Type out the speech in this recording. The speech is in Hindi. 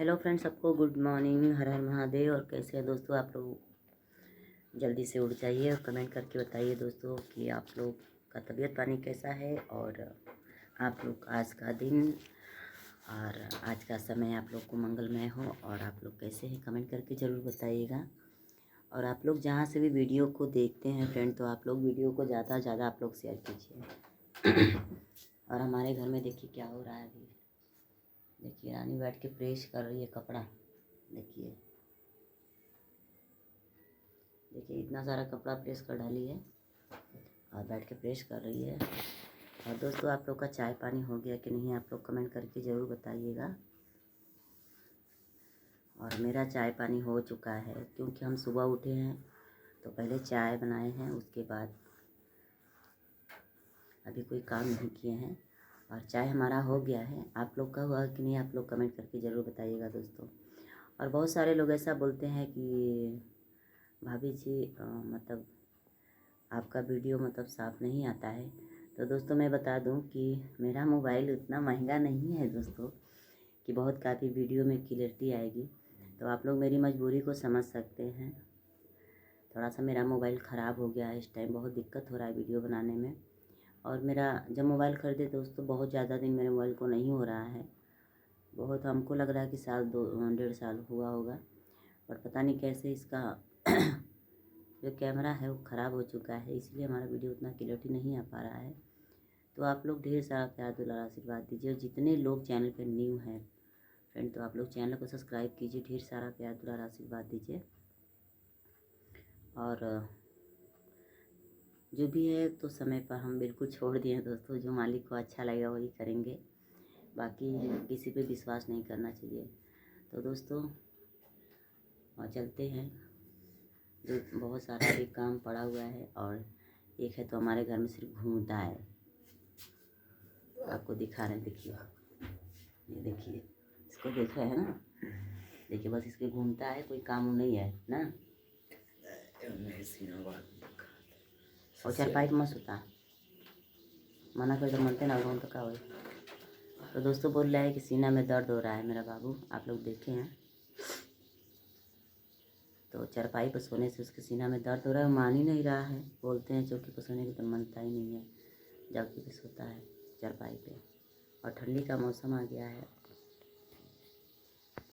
हेलो फ्रेंड्स, सबको गुड मॉर्निंग। हर हर महादेव। और कैसे हैं दोस्तों आप लोग? जल्दी से उठ जाइए और कमेंट करके बताइए दोस्तों कि आप लोग का तबीयत पानी कैसा है और आप लोग आज का दिन और आज का समय आप लोग को मंगलमय हो। और आप लोग कैसे हैं कमेंट करके ज़रूर बताइएगा। और आप लोग जहाँ से भी वीडियो को देखते हैं फ्रेंड, तो आप लोग वीडियो को ज़्यादा से ज़्यादा आप लोग शेयर कीजिए। और हमारे घर में देखिए क्या हो रहा है अभी। देखिए रानी बैठ के प्रेस कर रही है कपड़ा। देखिए इतना सारा कपड़ा प्रेस कर डाली है और बैठ के प्रेस कर रही है। और दोस्तों आप लोग का चाय पानी हो गया कि नहीं, आप लोग कमेंट करके ज़रूर बताइएगा। और मेरा चाय पानी हो चुका है क्योंकि हम सुबह उठे हैं तो पहले चाय बनाए हैं, उसके बाद अभी कोई काम नहीं किए हैं और चाय हमारा हो गया है। आप लोग का हुआ कि नहीं, आप लोग कमेंट करके ज़रूर बताइएगा दोस्तों। और बहुत सारे लोग ऐसा बोलते हैं कि भाभी जी मतलब आपका वीडियो मतलब साफ़ नहीं आता है। तो दोस्तों मैं बता दूं कि मेरा मोबाइल उतना महंगा नहीं है दोस्तों कि बहुत काफ़ी वीडियो में क्लियरिटी आएगी। तो आप लोग मेरी मजबूरी को समझ सकते हैं। थोड़ा सा मेरा मोबाइल ख़राब हो गया है, इस टाइम बहुत दिक्कत हो रहा है वीडियो बनाने में। और मेरा जब मोबाइल ख़रीदे दोस्तों बहुत ज़्यादा दिन मेरे मोबाइल को नहीं हो रहा है। बहुत हमको लग रहा है कि साल 2 1.5 साल हुआ होगा। और पता नहीं कैसे इसका जो कैमरा है वो ख़राब हो चुका है, इसलिए हमारा वीडियो उतना क्लियरिटी नहीं आ पा रहा है। तो आप लोग ढेर सारा प्यार दुलार आशीर्वाद दीजिए। और जितने लोग चैनल पर न्यू हैं फ्रेंड, तो आप लोग चैनल को सब्सक्राइब कीजिए, ढेर सारा प्यार दुलार आशीर्वाद दीजिए। और जो भी है तो समय पर हम बिल्कुल छोड़ दिए हैं दोस्तों। जो मालिक को अच्छा लगेगा वही करेंगे, बाकी किसी पे विश्वास नहीं करना चाहिए। तो दोस्तों और चलते हैं, जो बहुत सारा भी काम पड़ा हुआ है। और एक है तो हमारे घर में सिर्फ घूमता है, आपको दिखा रहे हैं। देखिए ये देखिए, इसको देख रहे हैं ना। देखिए बस इसके घूमता है, कोई काम नहीं है ना। और चारपाई पे मत सोता, मना कर तो मनते ना घूम तो का हो। तो दोस्तों बोल रहा है कि सीना में दर्द हो रहा है मेरा बाबू, आप लोग देखे हैं। तो चारपाई पर सोने से उसके सीना में दर्द हो रहा है, मान ही नहीं रहा है। बोलते हैं चौकी पर सोने की तो मनता ही नहीं है, चौकी पे सोता है चारपाई पे। और ठंडी का मौसम आ गया है